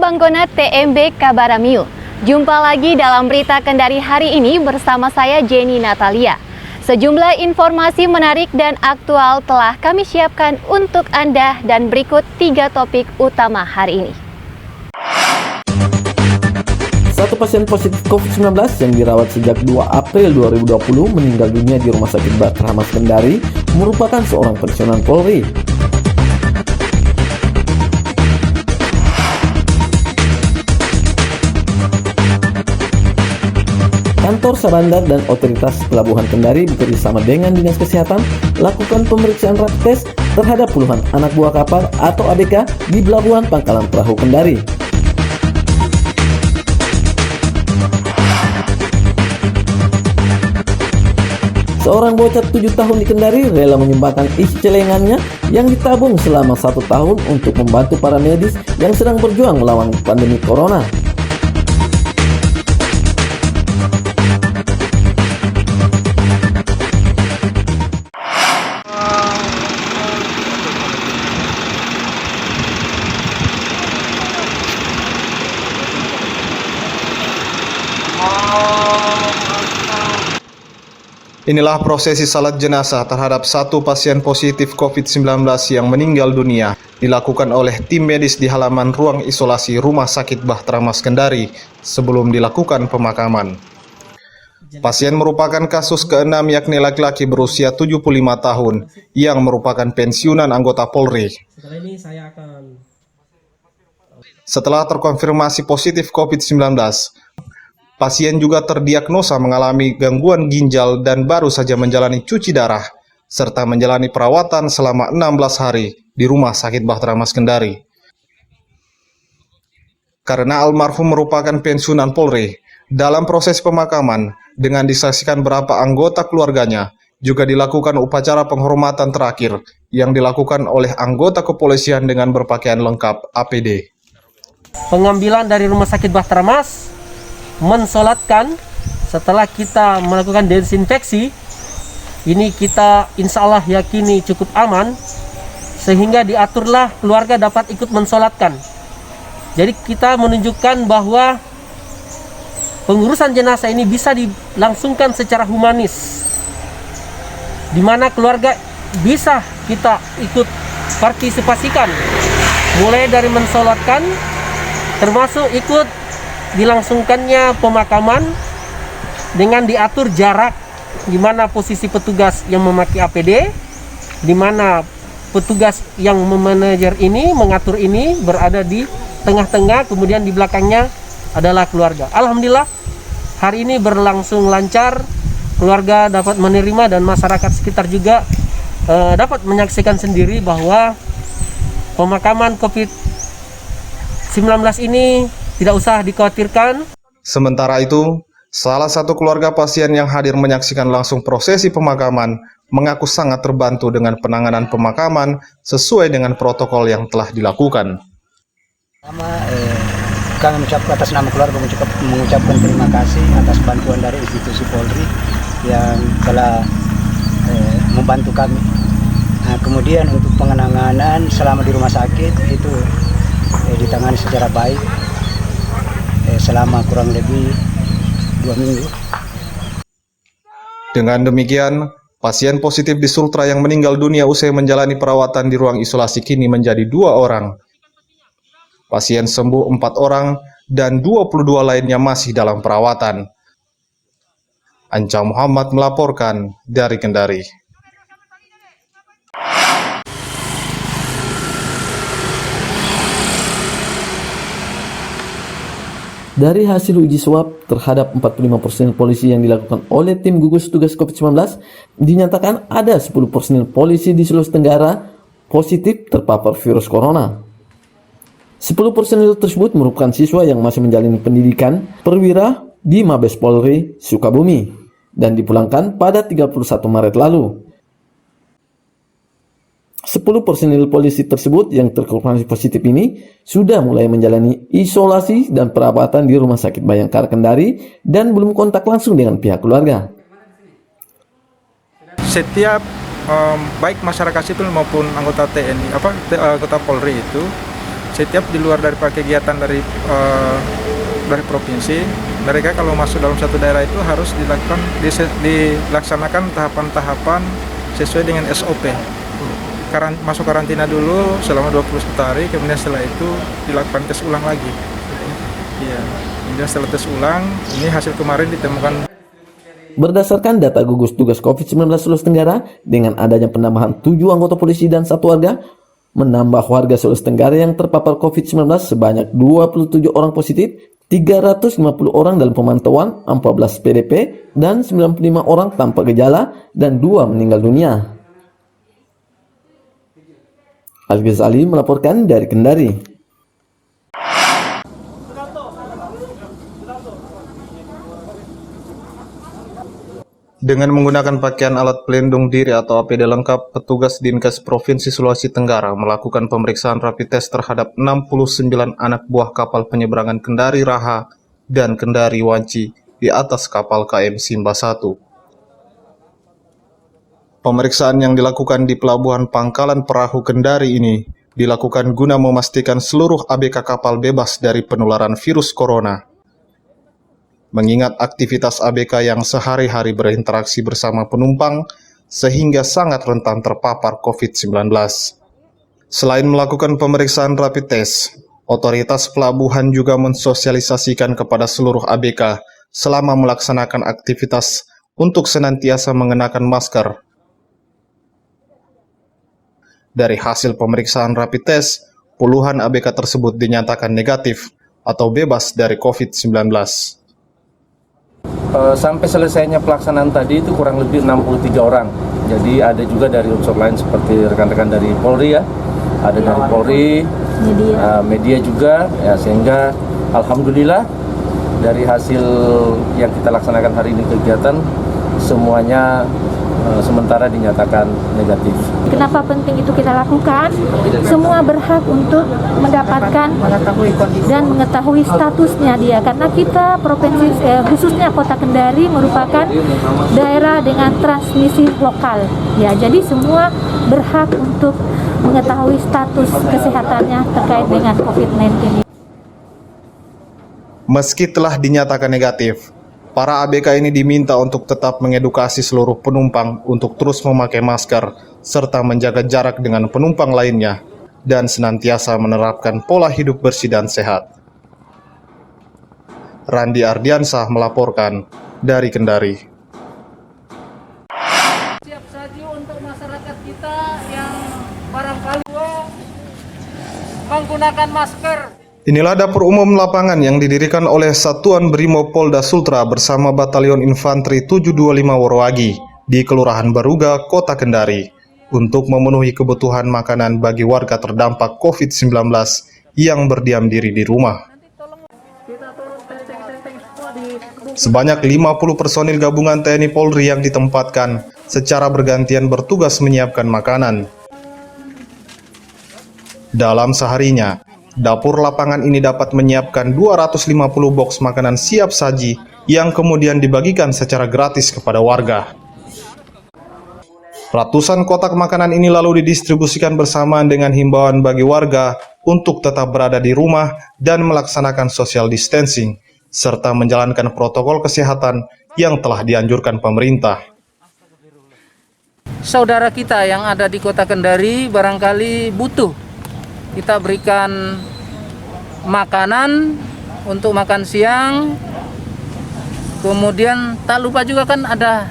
Banggona TMB Kabaramiu. Jumpa lagi dalam Berita Kendari hari ini bersama saya Jenny Natalia. Sejumlah informasi menarik dan aktual telah kami siapkan untuk Anda dan berikut 3 topik utama hari ini. Satu pasien positif COVID-19 yang dirawat sejak 2 April 2020 meninggal dunia di Rumah Sakit Batra Mas Kendari merupakan seorang pensiunan Polri. Kantor Sabandar dan Otoritas Pelabuhan Kendari bekerjasama dengan Dinas Kesehatan lakukan pemeriksaan rapid test terhadap puluhan anak buah kapal atau ABK di Pelabuhan Pangkalan Perahu Kendari. Seorang bocah 7 tahun di Kendari rela menyumbangkan isi celengannya yang ditabung selama 1 tahun untuk membantu para medis yang sedang berjuang melawan pandemi corona. Inilah prosesi salat jenazah terhadap satu pasien positif COVID-19 yang meninggal dunia dilakukan oleh tim medis di halaman ruang isolasi Rumah Sakit Batra Mas Kendari sebelum dilakukan pemakaman. Pasien merupakan kasus ke-6 yakni laki-laki berusia 75 tahun yang merupakan pensiunan anggota Polri. Setelah terkonfirmasi positif COVID-19, pasien juga terdiagnosa mengalami gangguan ginjal dan baru saja menjalani cuci darah, serta menjalani perawatan selama 16 hari di Rumah Sakit Batra Mas Kendari. Karena almarhum merupakan pensiunan Polri, dalam proses pemakaman, dengan disaksikan beberapa anggota keluarganya, juga dilakukan upacara penghormatan terakhir yang dilakukan oleh anggota kepolisian dengan berpakaian lengkap APD. Pengambilan dari Rumah Sakit Batra Mas mensolatkan setelah kita melakukan desinfeksi ini, kita insya Allah yakini cukup aman sehingga diaturlah keluarga dapat ikut mensolatkan. Jadi kita menunjukkan bahwa pengurusan jenazah ini bisa dilangsungkan secara humanis, di mana keluarga bisa kita ikut partisipasikan mulai dari mensolatkan termasuk ikut dilangsungkannya pemakaman dengan diatur jarak, di mana posisi petugas yang memakai APD, di mana petugas yang memanajer ini, mengatur ini berada di tengah-tengah, kemudian di belakangnya adalah keluarga. Alhamdulillah hari ini berlangsung lancar, keluarga dapat menerima dan masyarakat sekitar juga dapat menyaksikan sendiri bahwa pemakaman COVID-19 ini tidak usah dikhawatirkan. Sementara itu, salah satu keluarga pasien yang hadir menyaksikan langsung prosesi pemakaman mengaku sangat terbantu dengan penanganan pemakaman sesuai dengan protokol yang telah dilakukan. Kami mengucapkan atas nama keluarga mengucapkan terima kasih atas bantuan dari institusi Polri yang telah membantu kami. Nah, kemudian untuk penanganan selama di rumah sakit itu ditangani secara baik selama kurang lebih 2 minggu. Dengan demikian, pasien positif di Sultra yang meninggal dunia usai menjalani perawatan di ruang isolasi kini menjadi 2 orang. Pasien sembuh 4 orang dan 22 lainnya masih dalam perawatan. Anca Muhammad melaporkan dari Kendari. Dari hasil uji swab terhadap 45 personil polisi yang dilakukan oleh tim gugus tugas COVID-19, dinyatakan ada 10 personil polisi di Sulawesi Tenggara positif terpapar virus corona. 10 personil tersebut merupakan siswa yang masih menjalani pendidikan perwira di Mabes Polri Sukabumi dan dipulangkan pada 31 Maret lalu. 10 personil polisi tersebut yang terkonfirmasi positif ini sudah mulai menjalani isolasi dan perawatan di Rumah Sakit Bayangkara Kendari dan belum kontak langsung dengan pihak keluarga. Setiap baik masyarakat sipil maupun anggota TNI, anggota Polri itu setiap di luar dari kegiatan dari provinsi, mereka kalau masuk dalam satu daerah itu harus dilaksanakan tahapan-tahapan sesuai dengan SOP. Masuk karantina dulu selama 21 hari, kemudian setelah itu dilakukan tes ulang lagi. Ya, kemudian setelah tes ulang, ini hasil kemarin ditemukan. Berdasarkan data gugus tugas COVID-19 Sulawesi Tenggara, dengan adanya penambahan 7 anggota polisi dan 1 warga, menambah warga Sulawesi Tenggara yang terpapar COVID-19 sebanyak 27 orang positif, 350 orang dalam pemantauan, 14 PDP, dan 95 orang tanpa gejala, dan 2 meninggal dunia. Al-Ghazali melaporkan dari Kendari. Dengan menggunakan pakaian alat pelindung diri atau APD lengkap, petugas Dinkes Provinsi Sulawesi Tenggara melakukan pemeriksaan rapid test terhadap 69 anak buah kapal penyeberangan Kendari Raha dan Kendari Wanci di atas kapal KM Simba 1. Pemeriksaan yang dilakukan di Pelabuhan Pangkalan Perahu Kendari ini dilakukan guna memastikan seluruh ABK kapal bebas dari penularan virus corona. Mengingat aktivitas ABK yang sehari-hari berinteraksi bersama penumpang sehingga sangat rentan terpapar COVID-19. Selain melakukan pemeriksaan rapid test, otoritas pelabuhan juga mensosialisasikan kepada seluruh ABK selama melaksanakan aktivitas untuk senantiasa mengenakan masker. Dari hasil pemeriksaan rapid test, puluhan ABK tersebut dinyatakan negatif atau bebas dari COVID-19. Sampai selesainya pelaksanaan tadi itu kurang lebih 63 orang. Jadi ada juga dari unsur lain seperti rekan-rekan dari Polri ya, ada dari Polri, media juga, ya, sehingga alhamdulillah dari hasil yang kita laksanakan hari ini kegiatan semuanya sementara dinyatakan negatif. Kenapa penting itu kita lakukan? Semua berhak untuk mendapatkan dan mengetahui statusnya dia, karena kita provinsi khususnya Kota Kendari merupakan daerah dengan transmisi lokal. Ya, jadi semua berhak untuk mengetahui status kesehatannya terkait dengan COVID-19 ini. Meski telah dinyatakan negatif, para ABK ini diminta untuk tetap mengedukasi seluruh penumpang untuk terus memakai masker serta menjaga jarak dengan penumpang lainnya dan senantiasa menerapkan pola hidup bersih dan sehat. Randi Ardiansah melaporkan dari Kendari. Siap saji untuk masyarakat kita yang barangkali menggunakan masker. Inilah dapur umum lapangan yang didirikan oleh Satuan Brimob Polda Sultra bersama Batalion Infanteri 725 Woroagi di Kelurahan Baruga, Kota Kendari untuk memenuhi kebutuhan makanan bagi warga terdampak COVID-19 yang berdiam diri di rumah. Sebanyak 50 personil gabungan TNI Polri yang ditempatkan secara bergantian bertugas menyiapkan makanan. Dalam seharinya, dapur lapangan ini dapat menyiapkan 250 box makanan siap saji yang kemudian dibagikan secara gratis kepada warga. Ratusan kotak makanan ini lalu didistribusikan bersamaan dengan himbauan bagi warga untuk tetap berada di rumah dan melaksanakan social distancing, serta menjalankan protokol kesehatan yang telah dianjurkan pemerintah. Saudara kita yang ada di Kota Kendari barangkali butuh kita berikan makanan untuk makan siang. Kemudian tak lupa juga kan ada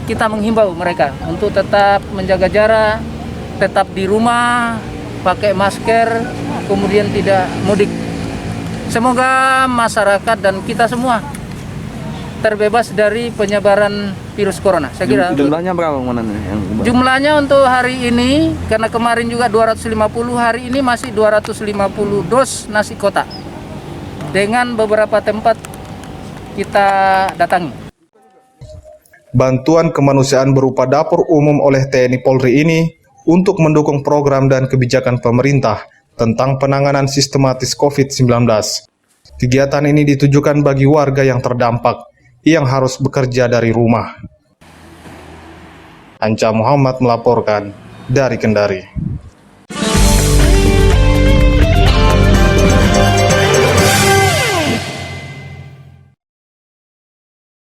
kita menghimbau mereka untuk tetap menjaga jarak, tetap di rumah, pakai masker, kemudian tidak mudik. Semoga masyarakat dan kita semua terbebas dari penyebaran virus corona. Saya kira Jumlahnya berapa jumlahnya untuk hari ini, karena kemarin juga 250, hari ini masih 250 dos nasi kotak dengan beberapa tempat kita datangi. Bantuan kemanusiaan berupa dapur umum oleh TNI Polri ini untuk mendukung program dan kebijakan pemerintah tentang penanganan sistematis COVID-19. Kegiatan ini ditujukan bagi warga yang terdampak yang harus bekerja dari rumah. Anca Muhammad melaporkan dari Kendari.